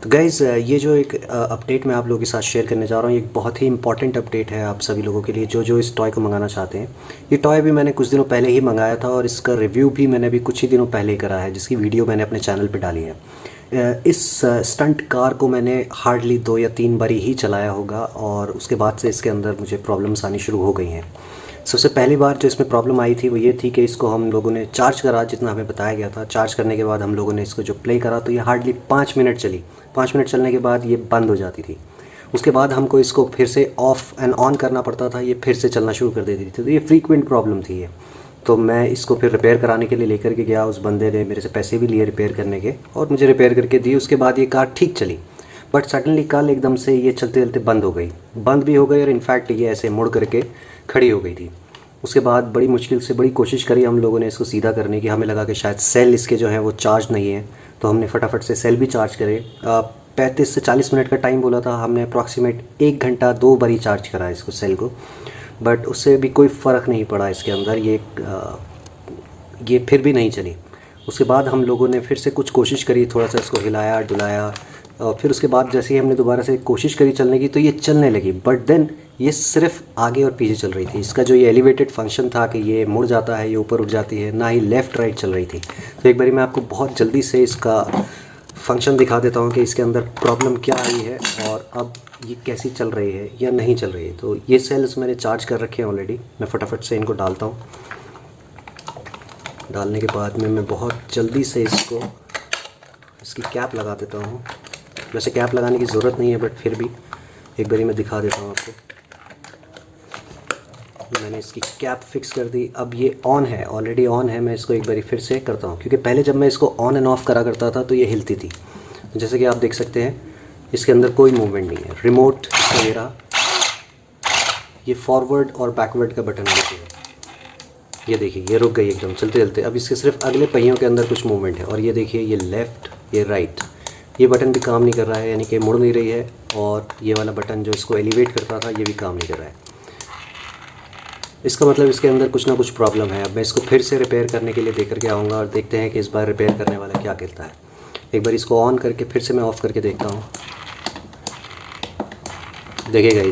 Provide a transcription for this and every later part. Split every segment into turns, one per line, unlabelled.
तो गाइज़ ये जो एक अपडेट मैं आप लोगों के साथ शेयर करने जा रहा हूँ, ये एक बहुत ही इंपॉर्टेंट अपडेट है आप सभी लोगों के लिए जो जो इस टॉय को मंगाना चाहते हैं। ये टॉय भी मैंने कुछ दिनों पहले ही मंगाया था और इसका रिव्यू भी मैंने अभी कुछ ही दिनों पहले ही करा है, जिसकी वीडियो मैंने अपने चैनल पे डाली है। इस स्टंट कार को मैंने हार्डली 2 या 3 बारी ही चलाया होगा और उसके बाद से इसके अंदर मुझे प्रॉब्लम्स आनी शुरू हो गई हैं। सबसे पहली बार जो इसमें प्रॉब्लम आई थी वो ये थी कि इसको हम लोगों ने चार्ज करा, जितना हमें बताया गया था। चार्ज करने के बाद हम लोगों ने इसको जो प्ले करा तो ये हार्डली 5 मिनट चली। 5 मिनट चलने के बाद ये बंद हो जाती थी। उसके बाद हमको इसको फिर से ऑफ़ एंड ऑन करना पड़ता था, ये फिर से चलना शुरू कर देती थी। तो ये फ्रीक्वेंट प्रॉब्लम थी ये। तो मैं इसको फिर रिपेयर कराने के लिए लेकर के गया। उस बंदे ने मेरे से पैसे भी लिए रिपेयर करने के और मुझे रिपेयर करके दी। उसके बाद ये कार ठीक चली, बट सडनली कल एकदम से ये चलते चलते बंद हो गई। बंद भी हो गई और इनफैक्ट ये ऐसे मुड़ करके खड़ी हो गई थी। उसके बाद बड़ी मुश्किल से बड़ी कोशिश करी हम लोगों ने इसको सीधा करने की। हमें लगा कि शायद सेल इसके जो हैं वो चार्ज नहीं है, तो हमने फटाफट से सेल भी चार्ज करे। 35 से 40 मिनट का टाइम बोला था, हमने अप्रॉक्सीमेट 1 घंटा 2 बारी चार्ज करा इसको सेल को, बट उससे भी कोई फ़र्क नहीं पड़ा इसके अंदर। ये फिर भी नहीं चली। उसके बाद हम लोगों ने फिर से कुछ कोशिश करी, थोड़ा सा इसको हिलाया डुलाया और फिर उसके बाद जैसे ही हमने दोबारा से कोशिश करी चलने की तो ये चलने लगी, बट देन ये सिर्फ आगे और पीछे चल रही थी। इसका जो ये एलिवेटेड फंक्शन था कि ये मुड़ जाता है, ये ऊपर उठ जाती है, ना ही लेफ़्ट राइट चल रही थी। तो एक बारी मैं आपको बहुत जल्दी से इसका फंक्शन दिखा देता हूँ कि इसके अंदर प्रॉब्लम क्या आई है और अब ये कैसी चल रही है या नहीं चल रही है। तो ये सेल्स मैंने चार्ज कर रखे हैं ऑलरेडी। मैं फटाफट से इनको डालता हूँ। डालने के बाद में मैं बहुत जल्दी से इसकी कैप लगा देता हूँ। वैसे कैप लगाने की ज़रूरत नहीं है, बट फिर भी एक बारी मैं दिखा देता हूँ आपको। मैंने इसकी कैप फिक्स कर दी। अब ये ऑन है, ऑलरेडी ऑन है। मैं इसको एक बारी फिर से करता हूँ, क्योंकि पहले जब मैं इसको ऑन एंड ऑफ़ करा करता था तो ये हिलती थी। जैसे कि आप देख सकते हैं इसके अंदर कोई मूवमेंट नहीं है। रिमोट वगैरह, ये फॉरवर्ड और बैकवर्ड का बटन है। ये देखिए ये रुक गई एकदम चलते चलते। अब इसके सिर्फ अगले पहियों के अंदर कुछ मूवमेंट है और ये देखिए ये लेफ़्ट, ये राइट, ये बटन भी काम नहीं कर रहा है, यानी कि मुड़ नहीं रही है। और ये वाला बटन जो इसको एलिवेट करता था ये भी काम नहीं कर रहा है। इसका मतलब इसके अंदर कुछ ना कुछ प्रॉब्लम है। अब मैं इसको फिर से रिपेयर करने के लिए देकर के आऊँगा और देखते हैं कि इस बार रिपेयर करने वाला क्या कहता है। एक बार इसको ऑन करके फिर से मैं ऑफ़ करके देखता हूँ। देखिएगा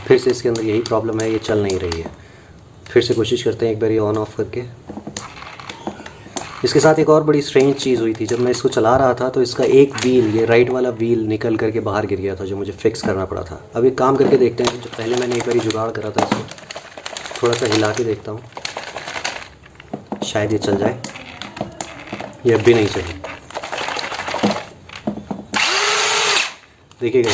फिर से इसके अंदर यही प्रॉब्लम है, ये चल नहीं रही है। फिर से कोशिश करते हैं एक बार ये ऑन ऑफ़ करके। इसके साथ एक और बड़ी स्ट्रेंज चीज़ हुई थी। जब मैं इसको चला रहा था तो इसका एक व्हील, ये राइट वाला व्हील निकल करके बाहर गिर गया था, जो मुझे फिक्स करना पड़ा था। अब एक काम करके देखते हैं। जो पहले मैंने एक बार जुगाड़ करा था, इसको थोड़ा सा हिला के देखता हूँ, शायद ये चल जाए। ये अब भी नहीं चली। देखिएगा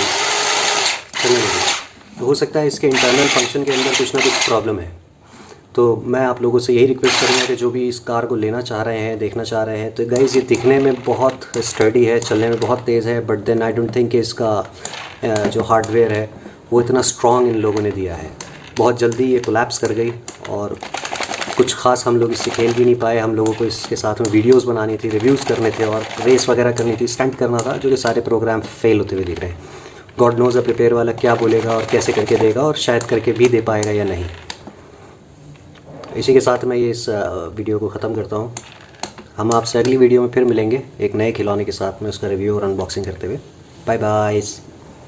चलने लगी। तो हो सकता है इसके इंटरनल फंक्शन के अंदर कुछ ना कुछ प्रॉब्लम है। तो मैं आप लोगों से यही रिक्वेस्ट करूँगा कि जो भी इस कार को लेना चाह रहे हैं, देखना चाह रहे हैं, तो गाइज़ ये दिखने में बहुत स्टर्डी है, चलने में बहुत तेज़ है, but then I don't think कि इसका जो हार्डवेयर है वो इतना स्ट्रॉन्ग इन लोगों ने दिया है। बहुत जल्दी ये कोलैप्स कर गई और कुछ ख़ास हम लोग इससे खेल भी नहीं पाए। हम लोगों को इसके साथ में वीडियोज़ बनानी थी, रिव्यूज़ करने थे और रेस वगैरह करनी थी, स्टंट करना था, जो कि सारे प्रोग्राम फेल होते हुए दिख रहे हैं। गॉड नोज़ अब रिपेयर वाला क्या बोलेगा और कैसे करके देगा और शायद करके भी दे पाएगा या नहीं। इसी के साथ मैं ये इस वीडियो को ख़त्म करता हूँ। हम आपसे अगली वीडियो में फिर मिलेंगे एक नए खिलौने के साथ में, उसका रिव्यू और अनबॉक्सिंग करते हुए। Bye bye.